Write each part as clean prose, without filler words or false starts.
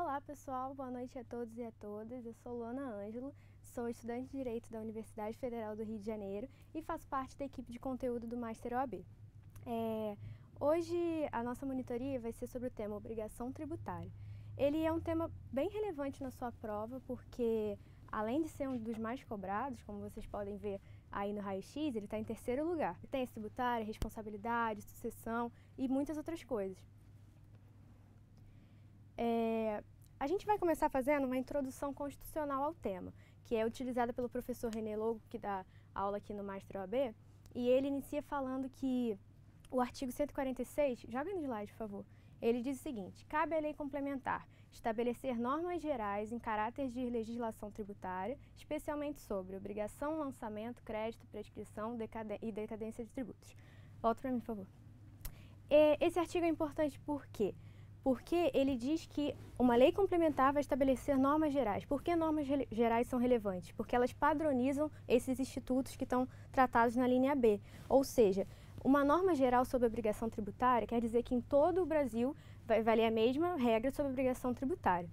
Olá pessoal, boa noite a todos e a todas. Eu sou Luana Ângelo, sou estudante de Direito da Universidade Federal do Rio de Janeiro e faço parte da equipe de conteúdo do Master OAB. Hoje a nossa monitoria vai ser sobre o tema obrigação tributária. Ele é um tema bem relevante na sua prova porque, além de ser um dos mais cobrados, como vocês podem ver aí no raio-x, ele está em terceiro lugar. Tem tributária, responsabilidade, sucessão e muitas outras coisas. A gente vai começar fazendo uma introdução constitucional ao tema, que é utilizada pelo professor René Logo, que dá aula aqui no Master OAB, e ele inicia falando que o artigo 146, joga no slide, por favor, ele diz o seguinte: cabe à lei complementar estabelecer normas gerais em caráter de legislação tributária, especialmente sobre obrigação, lançamento, crédito, prescrição e decadência de tributos. Volta para mim, por favor. Esse artigo é importante por quê? Porque ele diz que uma lei complementar vai estabelecer normas gerais. Por que normas gerais são relevantes? Porque elas padronizam esses institutos que estão tratados na linha B. Ou seja, uma norma geral sobre obrigação tributária quer dizer que em todo o Brasil vai valer a mesma regra sobre obrigação tributária.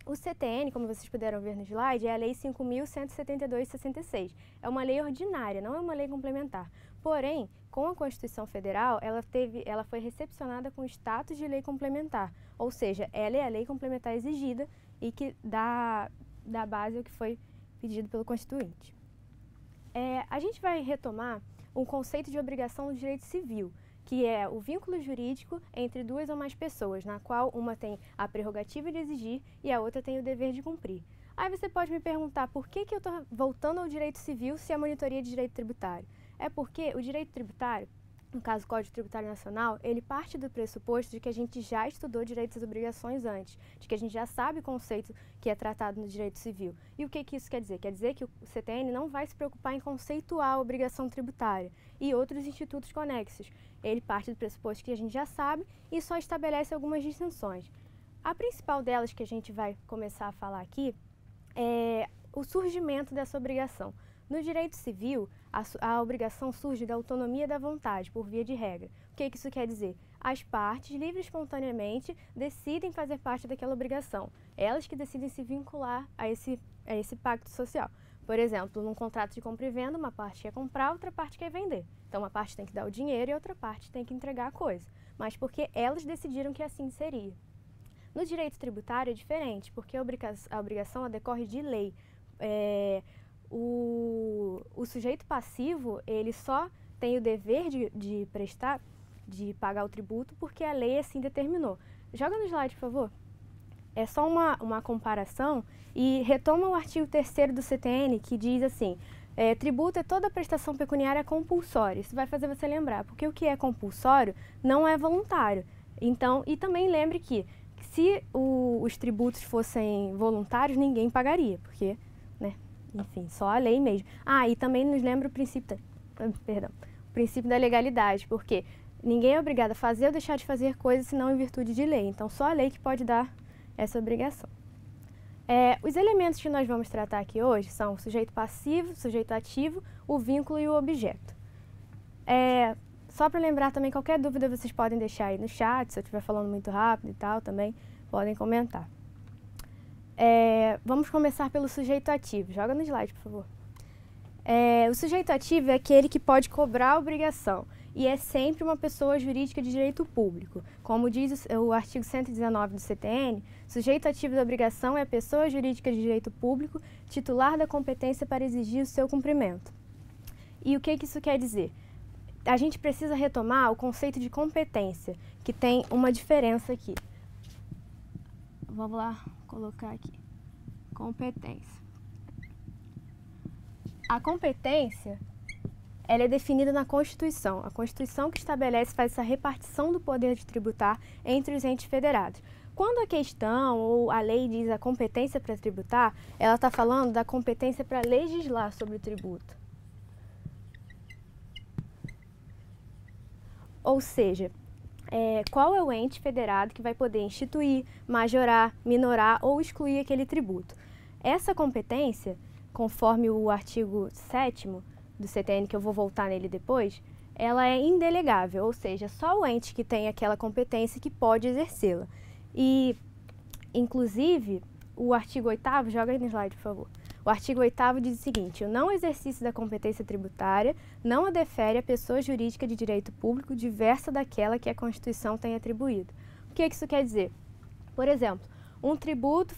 O CTN, como vocês puderam ver no slide, é a Lei 5.172/66. É uma lei ordinária, não é uma lei complementar. Porém, com a Constituição Federal, ela foi recepcionada com status de lei complementar. Ou seja, ela é a lei complementar exigida e que dá base ao que foi pedido pelo Constituinte. A gente vai retomar um conceito de obrigação no direito civil, que é o vínculo jurídico entre duas ou mais pessoas, na qual uma tem a prerrogativa de exigir e a outra tem o dever de cumprir. Aí você pode me perguntar por que eu estou voltando ao direito civil se a monitoria de direito tributário? É porque o direito tributário, no caso o Código Tributário Nacional, ele parte do pressuposto de que a gente já estudou direitos e obrigações antes, de que a gente já sabe o conceito que é tratado no direito civil. E o que isso quer dizer? Quer dizer que o CTN não vai se preocupar em conceituar a obrigação tributária e outros institutos conexos. Ele parte do pressuposto que a gente já sabe e só estabelece algumas distinções. A principal delas que a gente vai começar a falar aqui é o surgimento dessa obrigação. No direito civil, a obrigação surge da autonomia da vontade, por via de regra. O que isso quer dizer? As partes, livre e espontaneamente, decidem fazer parte daquela obrigação. Elas que decidem se vincular a esse pacto social. Por exemplo, num contrato de compra e venda, uma parte quer comprar, outra parte quer vender. Então, uma parte tem que dar o dinheiro e a outra parte tem que entregar a coisa. Mas porque elas decidiram que assim seria. No direito tributário é diferente, porque a obrigação decorre de lei. O sujeito passivo, ele só tem o dever de pagar o tributo porque a lei assim determinou. Joga no slide, por favor. É só uma comparação e retoma o artigo 3º do CTN, que diz assim: tributo é toda prestação pecuniária compulsória. Isso vai fazer você lembrar, porque o que é compulsório não é voluntário. Então, e também lembre que se os tributos fossem voluntários, ninguém pagaria, porque, né? Enfim, só a lei mesmo. E também nos lembra o princípio da legalidade, porque ninguém é obrigado a fazer ou deixar de fazer coisas senão em virtude de lei. Então, só a lei que pode dar essa obrigação. Os elementos que nós vamos tratar aqui hoje são o sujeito passivo, o sujeito ativo, o vínculo e o objeto. Só para lembrar também, qualquer dúvida vocês podem deixar aí no chat, se eu estiver falando muito rápido e tal, também podem comentar. Vamos começar pelo sujeito ativo. Joga no slide, por favor. O sujeito ativo é aquele que pode cobrar a obrigação e é sempre uma pessoa jurídica de direito público. Como diz o artigo 119 do CTN, sujeito ativo da obrigação é a pessoa jurídica de direito público titular da competência para exigir o seu cumprimento. E o que isso quer dizer? A gente precisa retomar o conceito de competência, que tem uma diferença aqui. Vamos lá colocar aqui. Competência. A competência, ela é definida na Constituição. A Constituição que faz essa repartição do poder de tributar entre os entes federados. Quando a questão ou a lei diz a competência para tributar, ela está falando da competência para legislar sobre o tributo. Ou seja, qual é o ente federado que vai poder instituir, majorar, minorar ou excluir aquele tributo. Essa competência, conforme o artigo 7º do CTN, que eu vou voltar nele depois, ela é indelegável, ou seja, só o ente que tem aquela competência que pode exercê-la. E Inclusive, o artigo 8º, joga aí no slide, por favor. O artigo 8º diz o seguinte: o não exercício da competência tributária não a defere a pessoa jurídica de direito público diversa daquela que a Constituição tem atribuído. O que isso quer dizer? Por exemplo, um tributo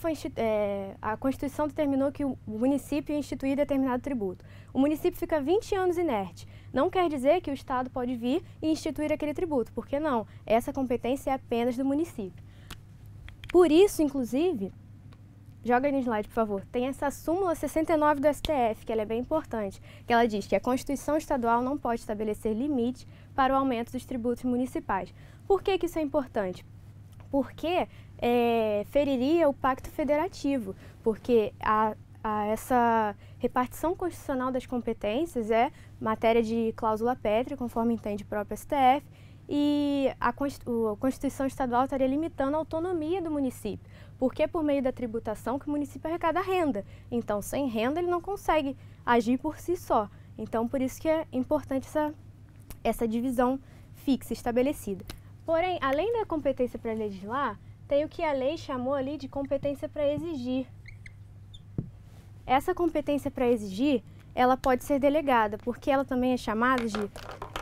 a Constituição determinou que o município ia instituir determinado tributo. O município fica 20 anos inerte. Não quer dizer que o Estado pode vir e instituir aquele tributo, porque não, essa competência é apenas do município. Por isso, inclusive, joga aí no slide, por favor, tem essa súmula 69 do STF, que ela é bem importante, que ela diz que a Constituição Estadual não pode estabelecer limite para o aumento dos tributos municipais. Por que isso é importante? Porque feriria o Pacto Federativo, porque essa repartição constitucional das competências é matéria de cláusula pétrea, conforme entende o próprio STF, e a Constituição Estadual estaria limitando a autonomia do município, porque é por meio da tributação que o município arrecada renda. Então, sem renda, ele não consegue agir por si só. Então, por isso que é importante essa divisão fixa, estabelecida. Porém, além da competência para legislar, tem o que a lei chamou ali de competência para exigir. Essa competência para exigir, ela pode ser delegada, porque ela também é chamada de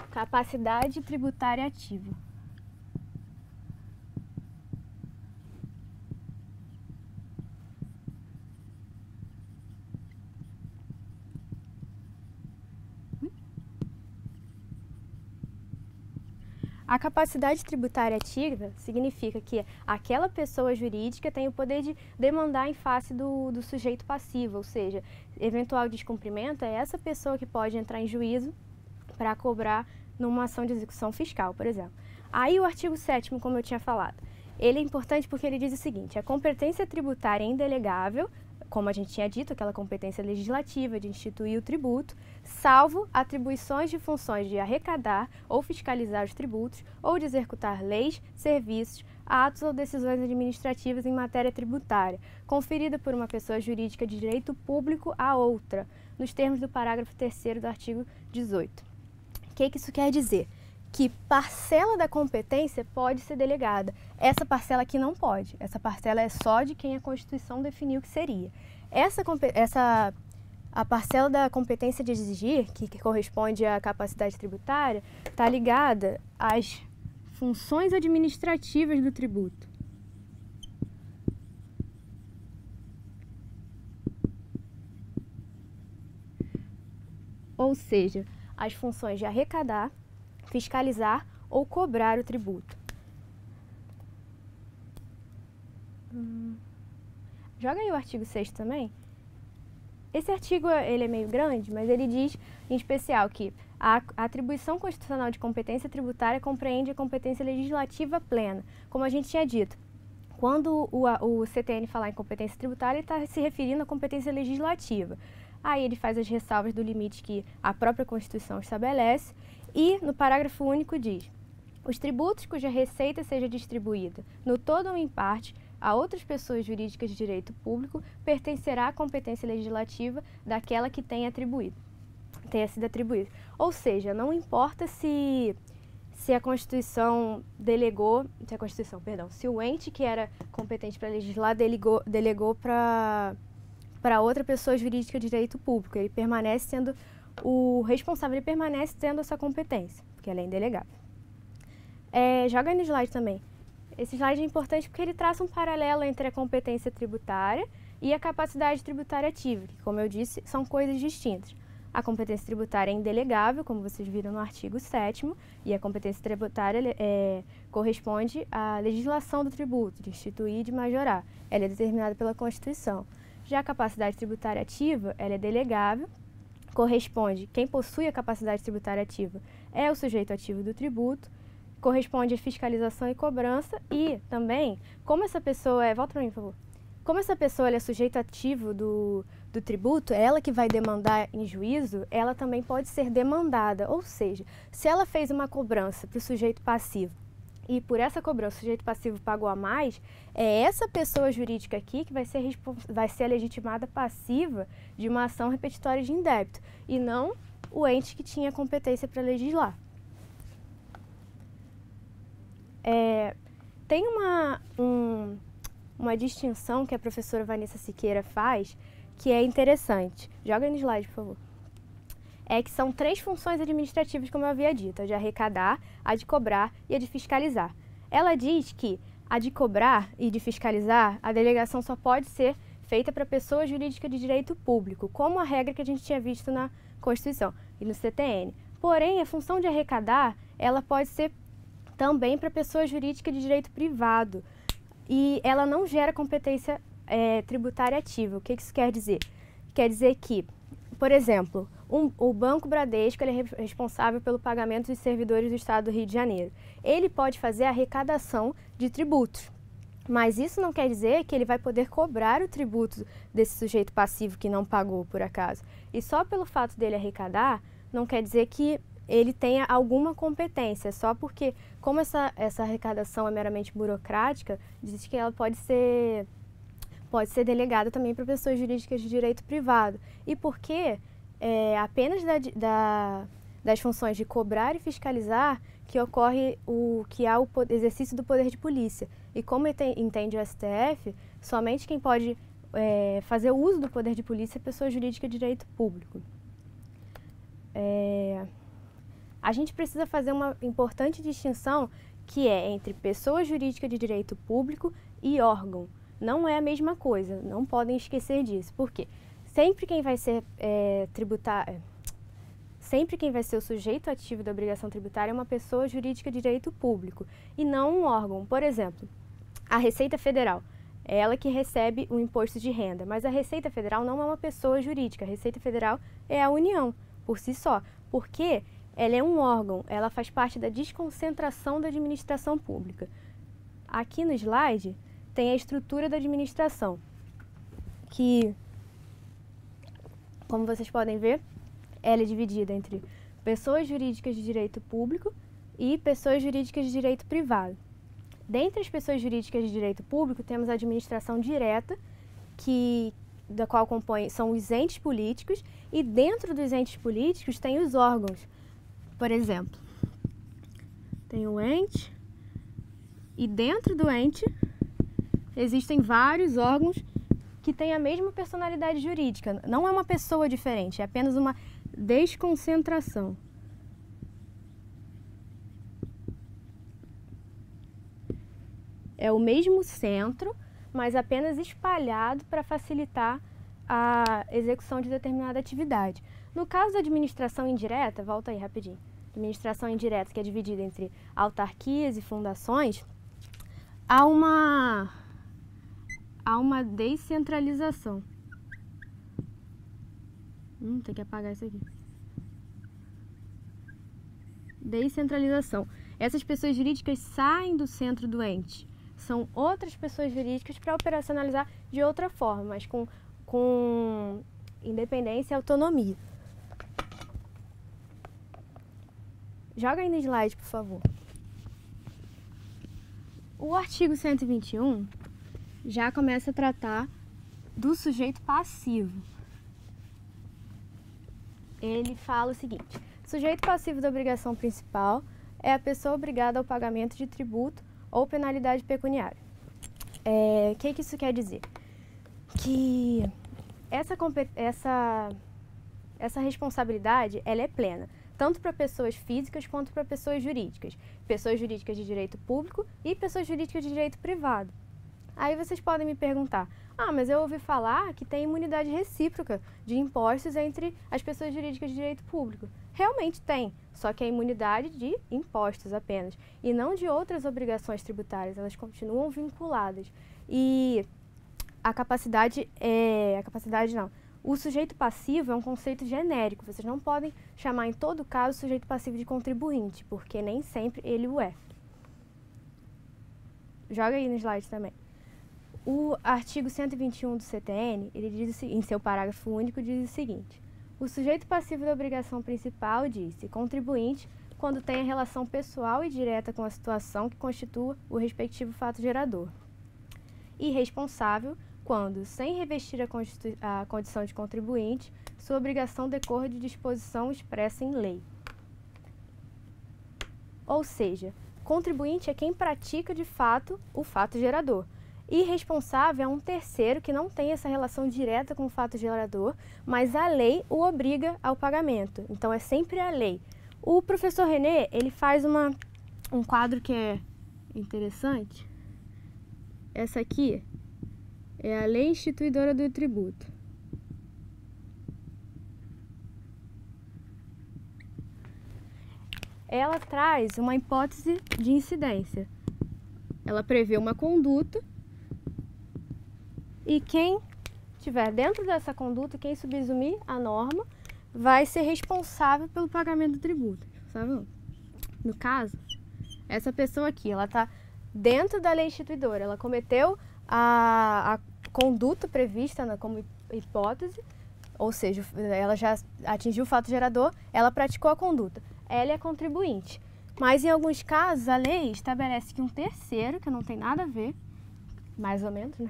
capacidade tributária ativa. A capacidade tributária ativa significa que aquela pessoa jurídica tem o poder de demandar em face do sujeito passivo, ou seja, eventual descumprimento é essa pessoa que pode entrar em juízo para cobrar numa ação de execução fiscal, por exemplo. Aí o artigo 7º, como eu tinha falado, ele é importante porque ele diz o seguinte: a competência tributária é indelegável, como a gente tinha dito, aquela competência legislativa de instituir o tributo, salvo atribuições de funções de arrecadar ou fiscalizar os tributos ou de executar leis, serviços, atos ou decisões administrativas em matéria tributária, conferida por uma pessoa jurídica de direito público a outra, nos termos do parágrafo 3º do artigo 18. O que isso quer dizer? Que parcela da competência pode ser delegada. Essa parcela aqui não pode. Essa parcela é só de quem a Constituição definiu que seria. A parcela da competência de exigir, que corresponde à capacidade tributária, está ligada às funções administrativas do tributo. Ou seja, as funções de arrecadar, fiscalizar ou cobrar o tributo. Joga aí o artigo 6º também. Esse artigo ele é meio grande, mas ele diz, em especial, que a atribuição constitucional de competência tributária compreende a competência legislativa plena. Como a gente tinha dito, quando o CTN falar em competência tributária, ele está se referindo à competência legislativa. Aí ele faz as ressalvas do limite que a própria Constituição estabelece e, no parágrafo único, diz: os tributos cuja receita seja distribuída, no todo ou em parte, a outras pessoas jurídicas de direito público, pertencerá à competência legislativa daquela que tenha sido atribuída. Ou seja, não importa se a Constituição se o ente que era competente para legislar delegou para outra pessoa jurídica de direito público, ele permanece sendo o responsável, ele permanece tendo essa competência, porque ela é indelegável. Joga aí no slide também. Esse slide é importante porque ele traça um paralelo entre a competência tributária e a capacidade tributária ativa, que, como eu disse, são coisas distintas. A competência tributária é indelegável, como vocês viram no artigo 7º, e a competência tributária corresponde à legislação do tributo, de instituir e de majorar. Ela é determinada pela Constituição. Já a capacidade tributária ativa, ela é delegável, corresponde, quem possui a capacidade tributária ativa é o sujeito ativo do tributo, corresponde à fiscalização e cobrança e também, como essa pessoa volta para mim, por favor. Como essa pessoa é sujeito ativo do tributo, ela que vai demandar em juízo, ela também pode ser demandada. Ou seja, se ela fez uma cobrança para o sujeito passivo e por essa cobrança o sujeito passivo pagou a mais, é essa pessoa jurídica aqui que vai ser a legitimada passiva de uma ação repetitória de indébito e não o ente que tinha competência para legislar. Tem uma distinção que a professora Vanessa Siqueira faz, que é interessante. Joga aí no slide, por favor. É que são 3 funções administrativas, como eu havia dito, a de arrecadar, a de cobrar e a de fiscalizar. Ela diz que a de cobrar e de fiscalizar, a delegação só pode ser feita para pessoa jurídica de direito público, como a regra que a gente tinha visto na Constituição e no CTN. Porém, a função de arrecadar, ela pode ser também para pessoa jurídica de direito privado e ela não gera competência tributária ativa. O que isso quer dizer? Quer dizer que, por exemplo, o Banco Bradesco ele é responsável pelo pagamento dos servidores do Estado do Rio de Janeiro. Ele pode fazer a arrecadação de tributos, mas isso não quer dizer que ele vai poder cobrar o tributo desse sujeito passivo que não pagou, por acaso. E só pelo fato dele arrecadar, não quer dizer que ele tenha alguma competência, só porque, como essa arrecadação é meramente burocrática, diz que ela pode ser delegada também para pessoas jurídicas de direito privado. E porque apenas das funções de cobrar e fiscalizar que ocorre o exercício do poder de polícia. E como entende o STF, somente quem pode fazer o uso do poder de polícia é pessoa jurídica de direito público. A gente precisa fazer uma importante distinção que é entre pessoa jurídica de direito público e órgão. Não é a mesma coisa, não podem esquecer disso. Por quê? Sempre quem vai ser sempre quem vai ser o sujeito ativo da obrigação tributária é uma pessoa jurídica de direito público e não um órgão. Por exemplo, a Receita Federal é ela que recebe o imposto de renda, mas a Receita Federal não é uma pessoa jurídica, a Receita Federal é a União, por si só, porque ela é um órgão, ela faz parte da desconcentração da administração pública. Aqui no slide tem a estrutura da administração, que, como vocês podem ver, ela é dividida entre pessoas jurídicas de direito público e pessoas jurídicas de direito privado. Dentre as pessoas jurídicas de direito público, temos a administração direta, da qual são os entes políticos, e dentro dos entes políticos tem os órgãos. Por exemplo, tem o ente, e dentro do ente existem vários órgãos que têm a mesma personalidade jurídica. Não é uma pessoa diferente, é apenas uma desconcentração. É o mesmo centro, mas apenas espalhado para facilitar a execução de determinada atividade. No caso da administração indireta, volta aí rapidinho, administração indireta, que é dividida entre autarquias e fundações, há uma descentralização. Tem que apagar isso aqui. Descentralização. Essas pessoas jurídicas saem do centro do ente. São outras pessoas jurídicas para operacionalizar de outra forma, mas com independência e autonomia. Joga aí no slide, por favor. O artigo 121 já começa a tratar do sujeito passivo. Ele fala o seguinte: sujeito passivo da obrigação principal é a pessoa obrigada ao pagamento de tributo ou penalidade pecuniária. O que isso quer dizer? Que essa responsabilidade ela é plena, tanto para pessoas físicas quanto para pessoas jurídicas de direito público e pessoas jurídicas de direito privado. Aí vocês podem me perguntar: mas eu ouvi falar que tem imunidade recíproca de impostos entre as pessoas jurídicas de direito público. Realmente tem, só que é imunidade de impostos apenas, e não de outras obrigações tributárias, elas continuam vinculadas. E o sujeito passivo é um conceito genérico, vocês não podem chamar em todo caso o sujeito passivo de contribuinte, porque nem sempre ele o é. Joga aí no slide também. O artigo 121 do CTN, ele diz, em seu parágrafo único, diz o seguinte: o sujeito passivo da obrigação principal diz-se contribuinte quando tem a relação pessoal e direta com a situação que constitua o respectivo fato gerador, e responsável quando, sem revestir a condição de contribuinte, sua obrigação decorre de disposição expressa em lei. Ou seja, contribuinte é quem pratica de fato o fato gerador. E responsável é um terceiro que não tem essa relação direta com o fato gerador, mas a lei o obriga ao pagamento. Então é sempre a lei. O professor René, ele faz um quadro que é interessante. Essa aqui é a lei instituidora do tributo. Ela traz uma hipótese de incidência. Ela prevê uma conduta e quem estiver dentro dessa conduta, quem subsumir a norma, vai ser responsável pelo pagamento do tributo. Sabe? No caso, essa pessoa aqui, ela está dentro da lei instituidora, ela cometeu a conduta prevista como hipótese, ou seja, ela já atingiu o fato gerador, ela praticou a conduta. Ela é contribuinte. Mas em alguns casos a lei estabelece que um terceiro, que não tem nada a ver, mais ou menos, né?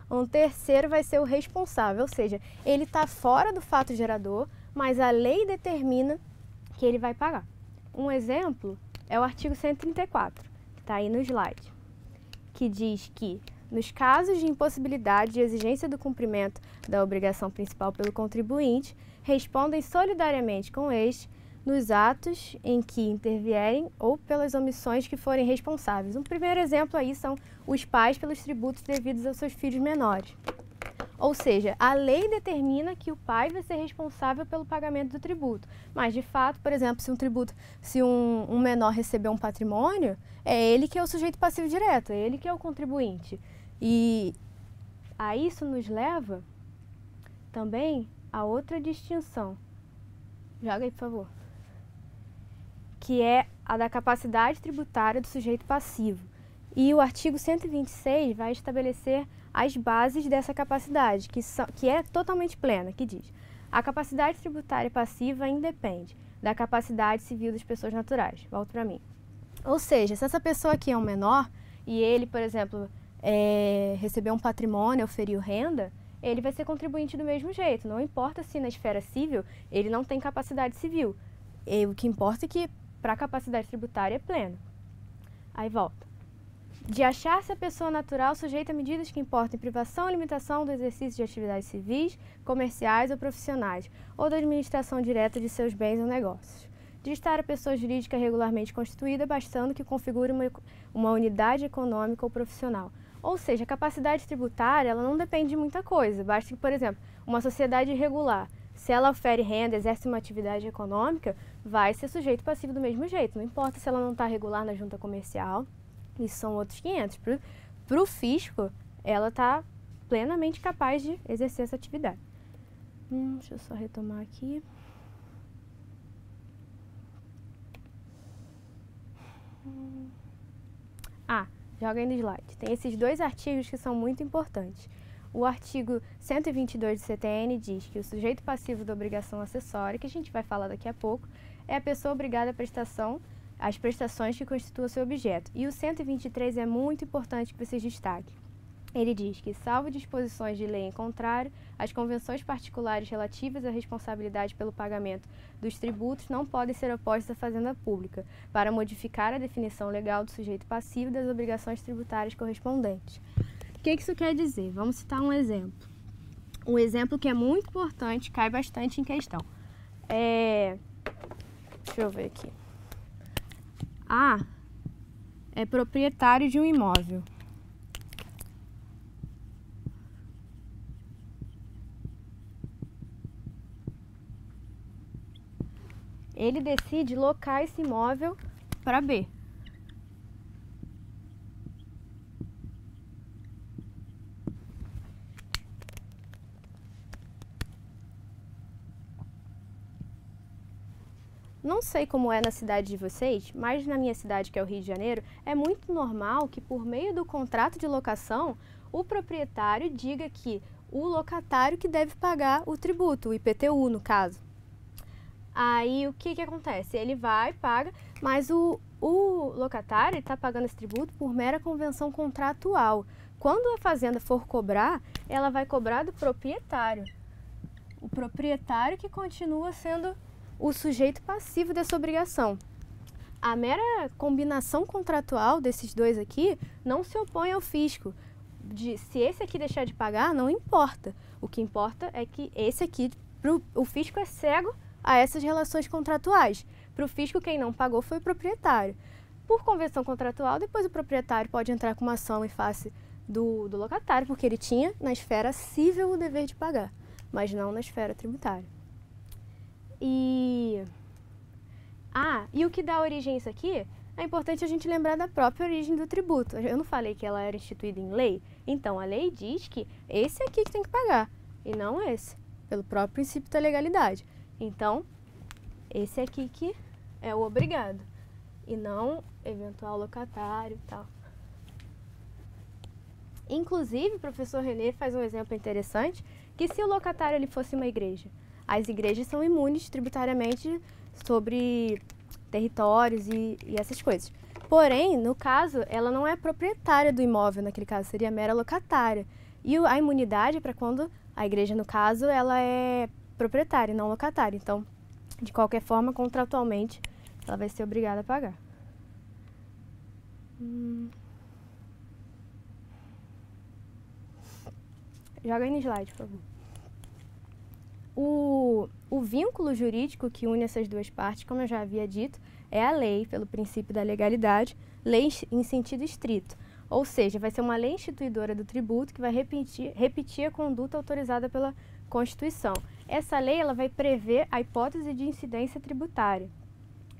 Um terceiro vai ser o responsável, ou seja, ele está fora do fato gerador, mas a lei determina que ele vai pagar. Um exemplo é o artigo 134, que está aí no slide, que diz que nos casos de impossibilidade de exigência do cumprimento da obrigação principal pelo contribuinte, respondem solidariamente com este nos atos em que intervierem ou pelas omissões que forem responsáveis. Um primeiro exemplo aí são os pais pelos tributos devidos aos seus filhos menores. Ou seja, a lei determina que o pai vai ser responsável pelo pagamento do tributo. Mas, de fato, por exemplo, se um menor receber um patrimônio, é ele que é o sujeito passivo direto, é ele que é o contribuinte. E a isso nos leva também a outra distinção. Joga aí, por favor. Que é a da capacidade tributária do sujeito passivo. E o artigo 126 vai estabelecer as bases dessa capacidade, que é totalmente plena, que diz: a capacidade tributária passiva independe da capacidade civil das pessoas naturais. Volto para mim. Ou seja, se essa pessoa aqui é um menor e ele, por exemplo, recebeu um patrimônio, oferiu renda, ele vai ser contribuinte do mesmo jeito. Não importa se na esfera civil ele não tem capacidade civil. O que importa é que para a capacidade tributária é plena. Aí volta. De achar-se a pessoa natural sujeita a medidas que importem privação ou limitação do exercício de atividades civis, comerciais ou profissionais, ou da administração direta de seus bens ou negócios. De estar a pessoa jurídica regularmente constituída, bastando que configure uma unidade econômica ou profissional. Ou seja, a capacidade tributária ela não depende de muita coisa. Basta que, por exemplo, uma sociedade irregular, se ela ofere renda, exerce uma atividade econômica, vai ser sujeito passivo do mesmo jeito. Não importa se ela não está regular na junta comercial, isso são outros 500. Para o fisco, ela está plenamente capaz de exercer essa atividade. Deixa eu só retomar aqui. Joga aí no slide. Tem esses dois artigos que são muito importantes. O artigo 122 do CTN diz que o sujeito passivo da obrigação acessória, que a gente vai falar daqui a pouco, é a pessoa obrigada às prestações que constituam seu objeto. E o 123 é muito importante que vocês destaquem. Ele diz que, salvo disposições de lei em contrário, as convenções particulares relativas à responsabilidade pelo pagamento dos tributos não podem ser opostas à Fazenda Pública, para modificar a definição legal do sujeito passivo das obrigações tributárias correspondentes. O que isso quer dizer? Vamos citar um exemplo. Um exemplo que é muito importante, cai bastante em questão. Deixa eu ver aqui. A é proprietário de um imóvel. Ele decide locar esse imóvel para B. Não sei como é na cidade de vocês, mas na minha cidade, que é o Rio de Janeiro, é muito normal que por meio do contrato de locação, o proprietário diga que o locatário que deve pagar o tributo, o IPTU no caso. Aí o que acontece? Ele vai, paga, mas o locatário está pagando esse tributo por mera convenção contratual. Quando a fazenda for cobrar, ela vai cobrar do proprietário. O proprietário que continua sendo o sujeito passivo dessa obrigação. A mera combinação contratual desses dois aqui não se opõe ao fisco. se esse aqui deixar de pagar, não importa. O que importa é que esse aqui, o fisco é cego a essas relações contratuais. Para o fisco, quem não pagou foi o proprietário. Por convenção contratual, depois o proprietário pode entrar com uma ação em face do locatário, porque ele tinha na esfera civil o dever de pagar, mas não na esfera tributária. E o que dá origem a isso aqui, é importante a gente lembrar da própria origem do tributo. Eu não falei que ela era instituída em lei? Então, a lei diz que esse aqui que tem que pagar, e não esse, pelo próprio princípio da legalidade. Então, esse aqui que é o obrigado, e não eventual locatário e tal. Inclusive, o professor René faz um exemplo interessante, que se o locatário ele fosse uma igreja, as igrejas são imunes tributariamente sobre territórios e essas coisas. Porém, no caso, ela não é proprietária do imóvel, naquele caso, seria mera locatária. E a imunidade é para quando a igreja, no caso, ela é proprietária, não locatária. Então, de qualquer forma, contratualmente, ela vai ser obrigada a pagar. Joga aí no slide, por favor. O vínculo jurídico que une essas duas partes, como eu já havia dito, é a lei, pelo princípio da legalidade, lei em sentido estrito. Ou seja, vai ser uma lei instituidora do tributo que vai repetir a conduta autorizada pela Constituição. Essa lei ela vai prever a hipótese de incidência tributária.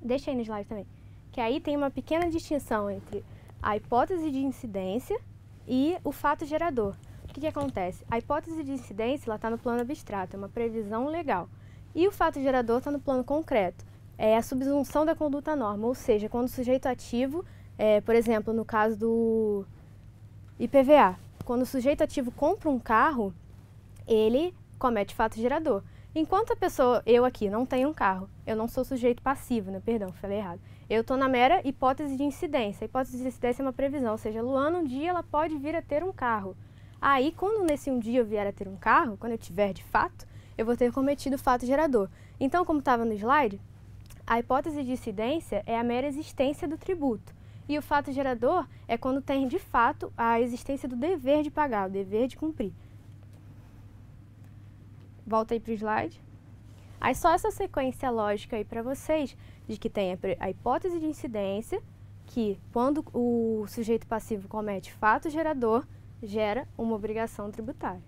Deixa aí no slide também. Que aí tem uma pequena distinção entre a hipótese de incidência e o fato gerador. O que acontece? A hipótese de incidência está no plano abstrato, é uma previsão legal. E o fato gerador está no plano concreto, é a subsunção da conduta norma, ou seja, quando o sujeito ativo, por exemplo, no caso do IPVA, quando o sujeito ativo compra um carro, ele comete fato gerador. Enquanto a pessoa, eu aqui, não tenho um carro, eu não sou sujeito passivo, né? Perdão, falei errado. Eu estou na mera hipótese de incidência. A hipótese de incidência é uma previsão, ou seja, Luana um dia ela pode vir a ter um carro. Aí, quando nesse um dia eu vier a ter um carro, quando eu tiver de fato, eu vou ter cometido o fato gerador. Então, como estava no slide, a hipótese de incidência é a mera existência do tributo. E o fato gerador é quando tem, de fato, a existência do dever de pagar, o dever de cumprir. Volta aí para o slide. Aí só essa sequência lógica aí para vocês, de que tem a hipótese de incidência, que quando o sujeito passivo comete fato gerador, gera uma obrigação tributária.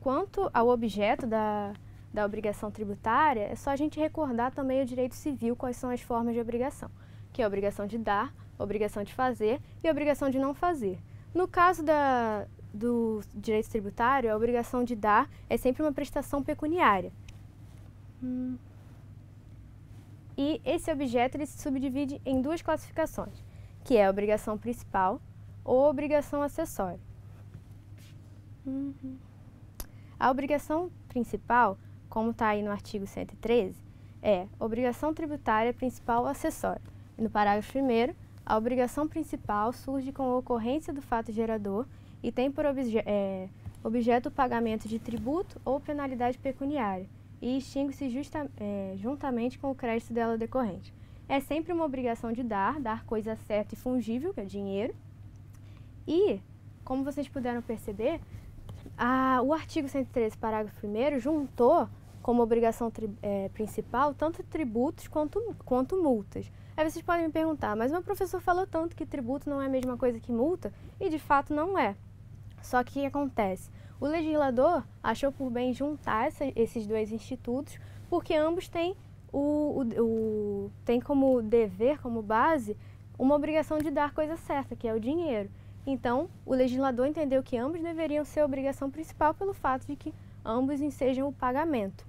Quanto ao objeto da obrigação tributária, é só a gente recordar também o direito civil, quais são as formas de obrigação, que é a obrigação de dar, a obrigação de fazer e a obrigação de não fazer. No caso do direito tributário, a obrigação de dar é sempre uma prestação pecuniária. E esse objeto ele se subdivide em duas classificações, que é a obrigação principal ou a obrigação acessória. A obrigação principal, como está aí no artigo 113, é obrigação tributária principal ou acessória. E no parágrafo 1º, a obrigação principal surge com a ocorrência do fato gerador e tem por objeto o pagamento de tributo ou penalidade pecuniária e extingue-se juntamente com o crédito dela decorrente. É sempre uma obrigação de dar coisa certa e fungível, que é dinheiro. E, como vocês puderam perceber, o artigo 113, parágrafo 1º, juntou como obrigação principal tanto tributos quanto multas. Aí vocês podem me perguntar, mas o meu professor falou tanto que tributo não é a mesma coisa que multa, e de fato não é. Só que o que acontece? O legislador achou por bem juntar esses dois institutos, porque ambos têm tem como dever, como base, uma obrigação de dar coisa certa, que é o dinheiro. Então, o legislador entendeu que ambos deveriam ser a obrigação principal pelo fato de que ambos ensejam o pagamento.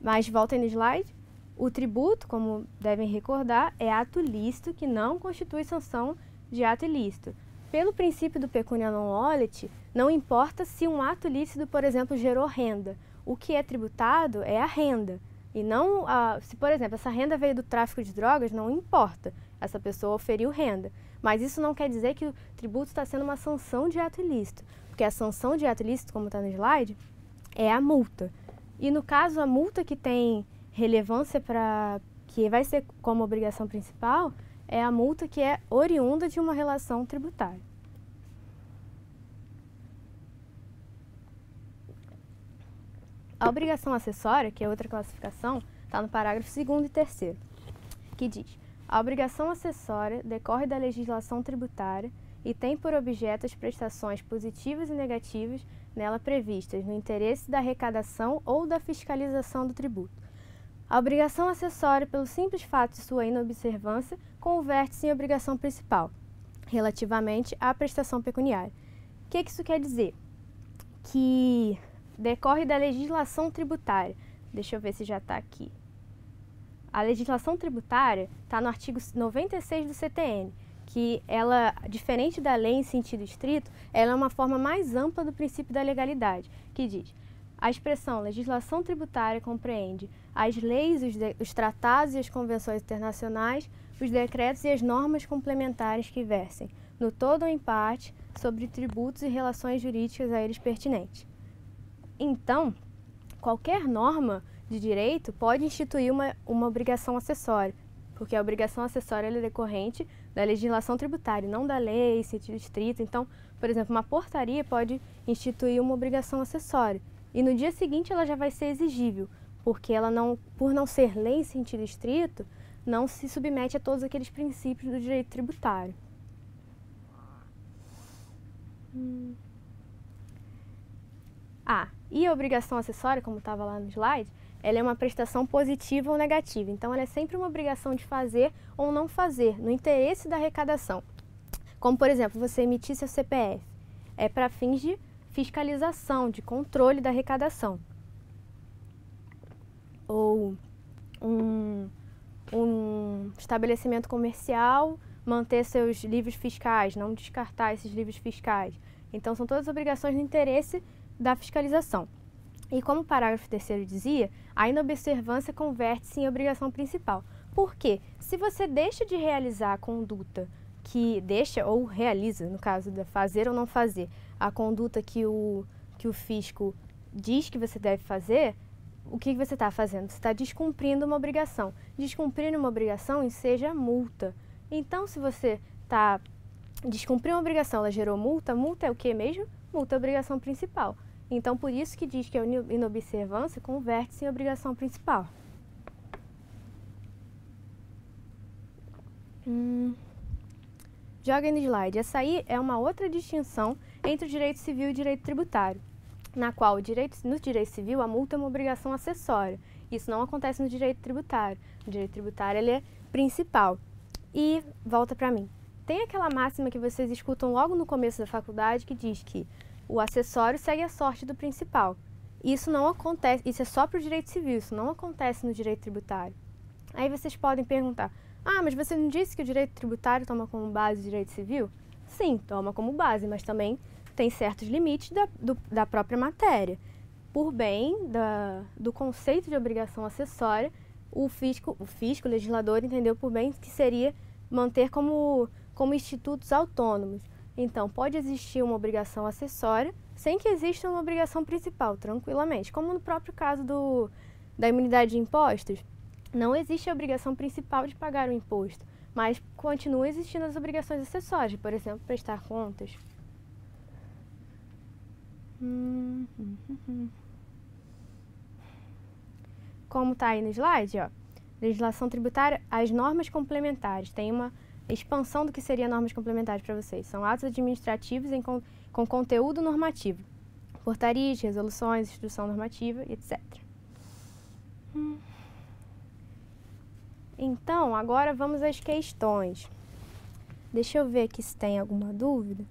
Mas, voltem no slide, o tributo, como devem recordar, é ato lícito que não constitui sanção de ato ilícito. Pelo princípio do pecunia non olet, não importa se um ato lícito, por exemplo, gerou renda. O que é tributado é a renda. E não, se, por exemplo, essa renda veio do tráfico de drogas, não importa. Essa pessoa oferiu renda. Mas isso não quer dizer que o tributo está sendo uma sanção de ato ilícito. Porque a sanção de ato ilícito, como está no slide, é a multa. E no caso, a multa que tem relevância que vai ser como obrigação principal, é a multa que é oriunda de uma relação tributária. A obrigação acessória, que é outra classificação, está no parágrafo 2º e 3º, que diz: a obrigação acessória decorre da legislação tributária e tem por objeto as prestações positivas e negativas nela previstas no interesse da arrecadação ou da fiscalização do tributo. A obrigação acessória, pelo simples fato de sua inobservância, converte-se em obrigação principal, relativamente à prestação pecuniária. O que isso quer dizer? Que decorre da legislação tributária. Deixa eu ver se já está aqui. A legislação tributária está no artigo 96 do CTN, que ela, diferente da lei em sentido estrito, ela é uma forma mais ampla do princípio da legalidade, que diz: a expressão legislação tributária compreende as leis, os tratados e as convenções internacionais, os decretos e as normas complementares que versem, no todo ou em parte, sobre tributos e relações jurídicas a eles pertinentes. Então, qualquer norma de direito pode instituir uma obrigação acessória, porque a obrigação acessória é decorrente da legislação tributária, não da lei em sentido estrito. Então, por exemplo, uma portaria pode instituir uma obrigação acessória e no dia seguinte ela já vai ser exigível, porque ela não, por não ser lei em sentido estrito, não se submete a todos aqueles princípios do direito tributário. E a obrigação acessória, como estava lá no slide, ela é uma prestação positiva ou negativa. Então, ela é sempre uma obrigação de fazer ou não fazer, no interesse da arrecadação. Como, por exemplo, você emitir seu CPF. É para fins de fiscalização, de controle da arrecadação. Ou um estabelecimento comercial, manter seus livros fiscais, não descartar esses livros fiscais. Então, são todas obrigações no interesse da fiscalização. E como o parágrafo 3º dizia, a inobservância converte-se em obrigação principal. Por quê? Se você deixa de realizar a conduta que deixa ou realiza, no caso de fazer ou não fazer, a conduta que o fisco diz que você deve fazer, o que você está fazendo? Você está descumprindo uma obrigação. Descumprir uma obrigação enseja multa. Então, se você está descumprindo uma obrigação, ela gerou multa, multa é o que mesmo? Multa é a obrigação principal. Então, por isso que diz que a inobservância converte-se em obrigação principal. Joga aí no slide. Essa aí é uma outra distinção entre o direito civil e o direito tributário, na qual no direito civil a multa é uma obrigação acessória. Isso não acontece no direito tributário. No direito tributário ele é principal. E volta para mim. Tem aquela máxima que vocês escutam logo no começo da faculdade que diz que o acessório segue a sorte do principal. Isso não acontece, isso é só para o direito civil, isso não acontece no direito tributário. Aí vocês podem perguntar: mas você não disse que o direito tributário toma como base o direito civil? Sim, toma como base, mas também tem certos limites da própria matéria. Por bem do conceito de obrigação acessória, o legislador, entendeu por bem que seria manter como institutos autônomos. Então, pode existir uma obrigação acessória sem que exista uma obrigação principal, tranquilamente. Como no próprio caso da imunidade de impostos, não existe a obrigação principal de pagar o imposto, mas continuam existindo as obrigações acessórias, por exemplo, prestar contas. Como está aí no slide, ó, legislação tributária, as normas complementares. Tem uma expansão do que seria normas complementares para vocês. São atos administrativos com conteúdo normativo. Portarias, resoluções, instrução normativa, etc. Então, agora vamos às questões. Deixa eu ver aqui se tem alguma dúvida.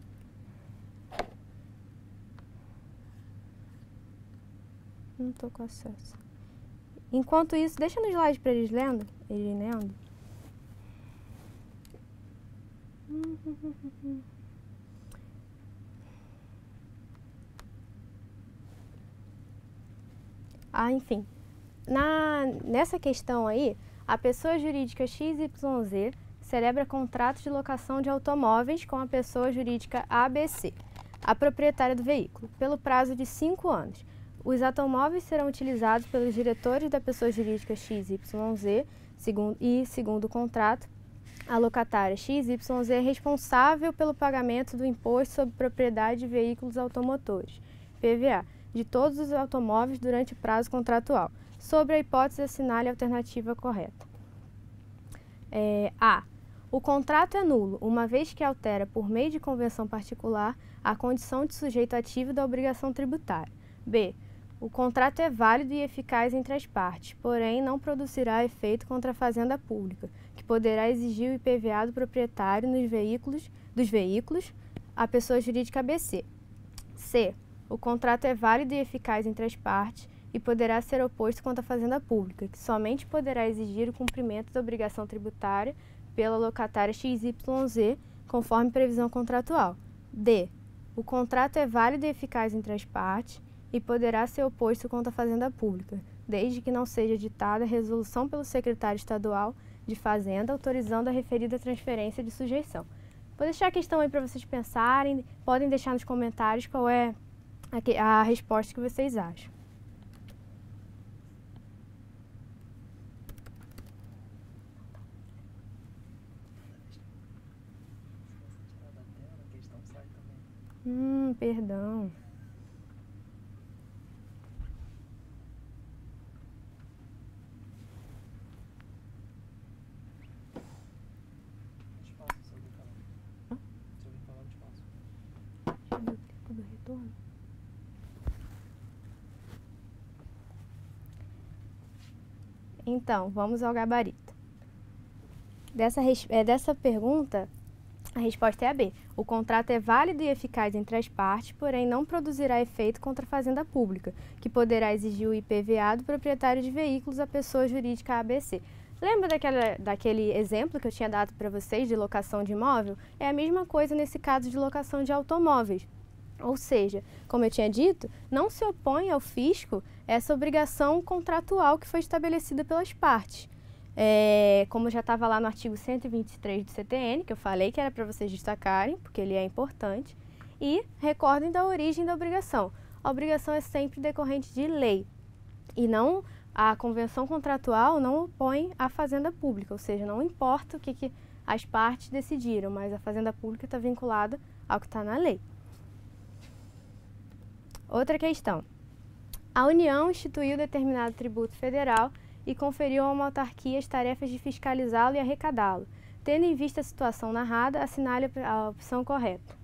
Não estou com acesso. Enquanto isso, deixa no slide para eles lendo. Enfim, nessa questão aí, a pessoa jurídica XYZ celebra contrato de locação de automóveis com a pessoa jurídica ABC, a proprietária do veículo, pelo prazo de 5 anos. Os automóveis serão utilizados pelos diretores da pessoa jurídica XYZ, segundo o contrato, a locatária XYZ é responsável pelo pagamento do Imposto sobre Propriedade de Veículos Automotores, PVA, de todos os automóveis durante o prazo contratual. Sobre a hipótese, assinale a alternativa correta. A. O contrato é nulo, uma vez que altera, por meio de convenção particular, a condição de sujeito ativo da obrigação tributária. B. O contrato é válido e eficaz entre as partes, porém não produzirá efeito contra a fazenda pública, que poderá exigir o IPVA do proprietário dos veículos à pessoa jurídica ABC. C. O contrato é válido e eficaz entre as partes e poderá ser oposto contra a fazenda pública, que somente poderá exigir o cumprimento da obrigação tributária pela locatária XYZ, conforme previsão contratual. D. O contrato é válido e eficaz entre as partes e poderá ser oposto contra a fazenda pública, desde que não seja ditada resolução pelo secretário estadual de Fazenda autorizando a referida transferência de sujeição. Vou deixar a questão aí para vocês pensarem, podem deixar nos comentários qual é a resposta que vocês acham. Perdão. Do retorno. Então, vamos ao gabarito. Dessa pergunta, a resposta é a B. O contrato é válido e eficaz entre as partes, porém não produzirá efeito contra a fazenda pública, que poderá exigir o IPVA do proprietário de veículos à pessoa jurídica ABC. Lembra daquele exemplo que eu tinha dado para vocês de locação de imóvel? É a mesma coisa nesse caso de locação de automóveis. Ou seja, como eu tinha dito, não se opõe ao fisco essa obrigação contratual que foi estabelecida pelas partes. Como já estava lá no artigo 123 do CTN, que eu falei que era para vocês destacarem, porque ele é importante, e recordem da origem da obrigação. A obrigação é sempre decorrente de lei, e não a convenção contratual não opõe à fazenda pública, ou seja, não importa o que as partes decidiram, mas a fazenda pública está vinculada ao que está na lei. Outra questão. A União instituiu determinado tributo federal e conferiu a uma autarquia as tarefas de fiscalizá-lo e arrecadá-lo. Tendo em vista a situação narrada, assinale a opção correta.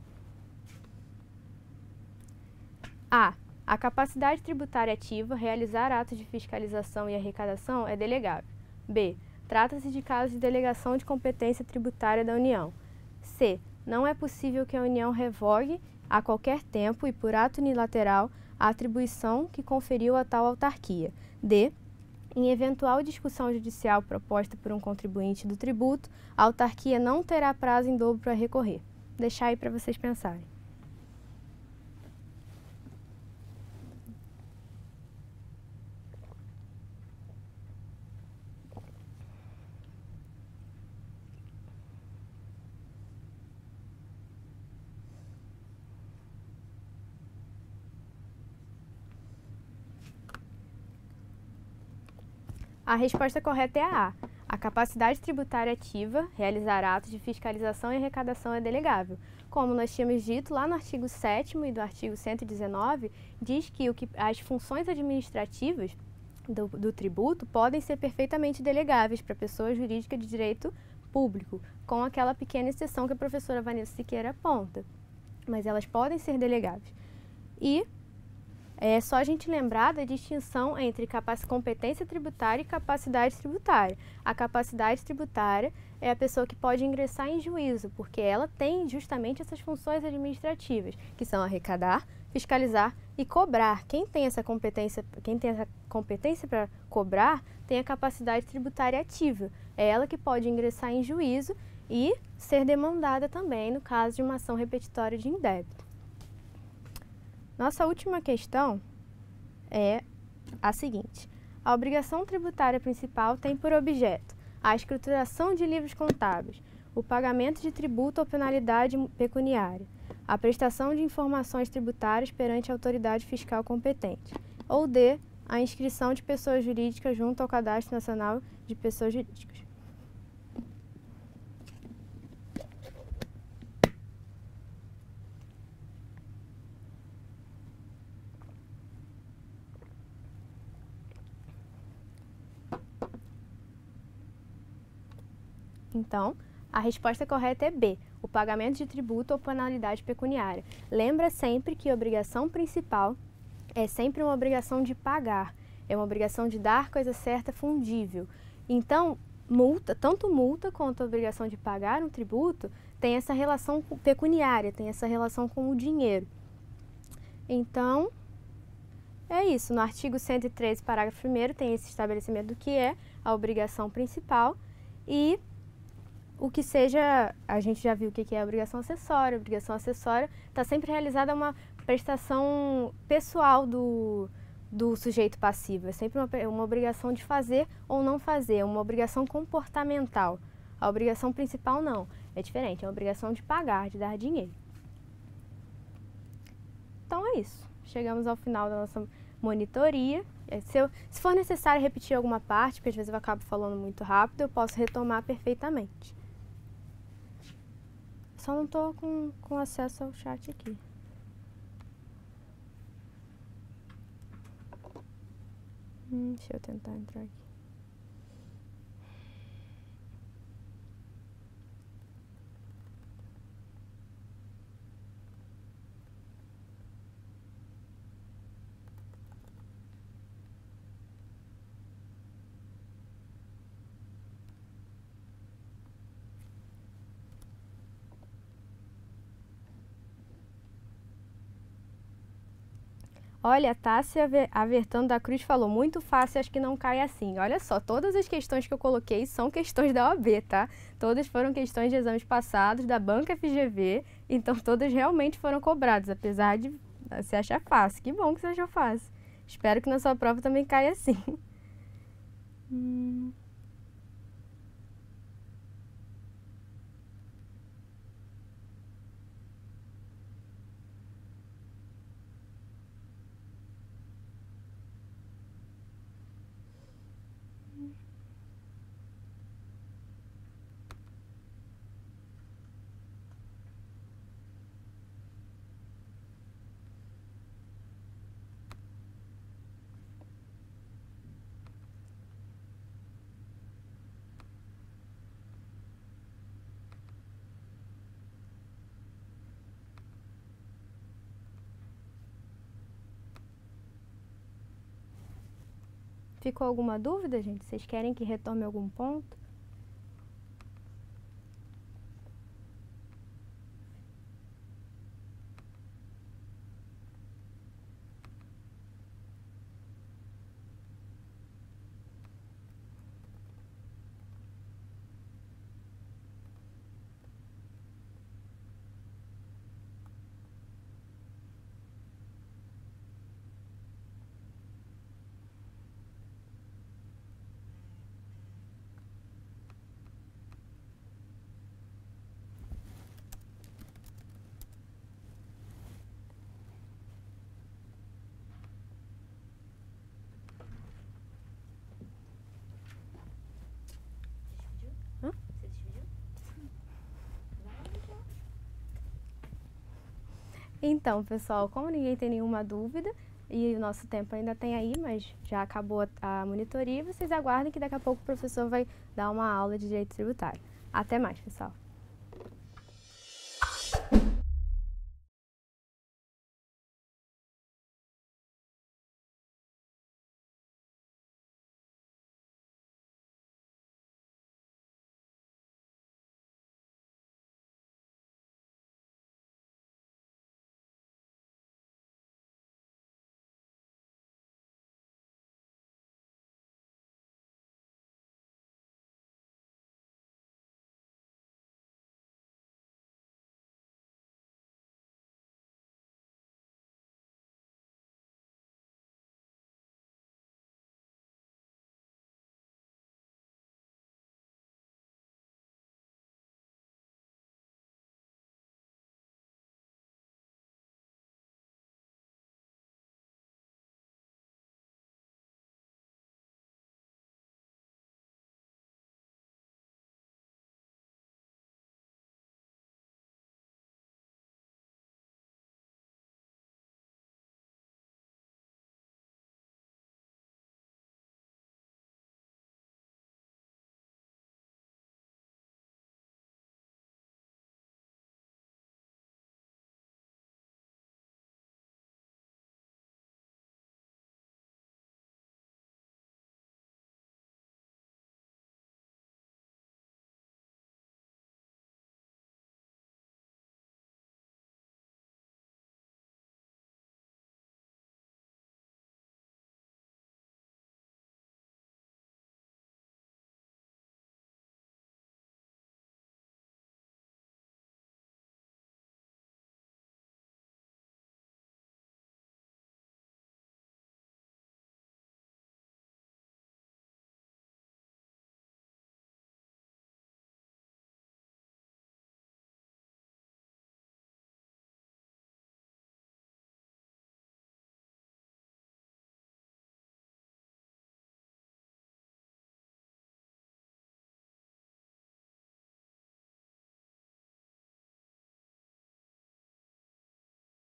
A. A capacidade tributária ativa, realizar atos de fiscalização e arrecadação, é delegável. B. Trata-se de casos de delegação de competência tributária da União. C. Não é possível que a União revogue a qualquer tempo e por ato unilateral a atribuição que conferiu a tal autarquia. D. Em eventual discussão judicial proposta por um contribuinte do tributo, a autarquia não terá prazo em dobro para recorrer. Vou deixar aí para vocês pensarem. A resposta correta é a A. A capacidade tributária ativa, realizar atos de fiscalização e arrecadação, é delegável. Como nós tínhamos dito lá no artigo 7º e do artigo 119, diz que as funções administrativas do tributo podem ser perfeitamente delegáveis para pessoa jurídica de direito público, com aquela pequena exceção que a professora Vanessa Siqueira aponta. Mas elas podem ser delegáveis. E é só a gente lembrar da distinção entre competência tributária e capacidade tributária. A capacidade tributária é a pessoa que pode ingressar em juízo, porque ela tem justamente essas funções administrativas, que são arrecadar, fiscalizar e cobrar. Quem tem essa competência para cobrar, tem a capacidade tributária ativa. É ela que pode ingressar em juízo e ser demandada também no caso de uma ação repetitória de indébito. Nossa última questão é a seguinte. A obrigação tributária principal tem por objeto a escrituração de livros contábeis, o pagamento de tributo ou penalidade pecuniária, a prestação de informações tributárias perante a autoridade fiscal competente, ou D, a inscrição de pessoas jurídicas junto ao Cadastro Nacional de Pessoas Jurídicas. Então, a resposta correta é B, o pagamento de tributo ou penalidade pecuniária. Lembra sempre que a obrigação principal é sempre uma obrigação de pagar, é uma obrigação de dar coisa certa fungível. Então, tanto multa quanto a obrigação de pagar um tributo tem essa relação pecuniária, tem essa relação com o dinheiro. Então, é isso. No artigo 113, parágrafo 1º, tem esse estabelecimento do que é a obrigação principal e o que seja, a gente já viu o que é a obrigação acessória. A obrigação acessória está sempre realizada uma prestação pessoal do sujeito passivo. É sempre uma obrigação de fazer ou não fazer, é uma obrigação comportamental. A obrigação principal não, é diferente, é uma obrigação de pagar, de dar dinheiro. Então é isso, chegamos ao final da nossa monitoria. Se for necessário repetir alguma parte, porque às vezes eu acabo falando muito rápido, eu posso retomar perfeitamente. Só não estou com acesso ao chat aqui. Deixa eu tentar entrar aqui. Olha, a Tássia Avertando da Cruz falou, muito fácil, acho que não cai assim. Olha só, todas as questões que eu coloquei são questões da OAB, tá? Todas foram questões de exames passados, da banca FGV, então todas realmente foram cobradas, apesar de você achar fácil. Que bom que você achou fácil. Espero que na sua prova também caia assim. Ficou alguma dúvida, gente? Vocês querem que retome algum ponto? Então, pessoal, como ninguém tem nenhuma dúvida e o nosso tempo ainda tem aí, mas já acabou a monitoria, vocês aguardem que daqui a pouco o professor vai dar uma aula de direito tributário. Até mais, pessoal!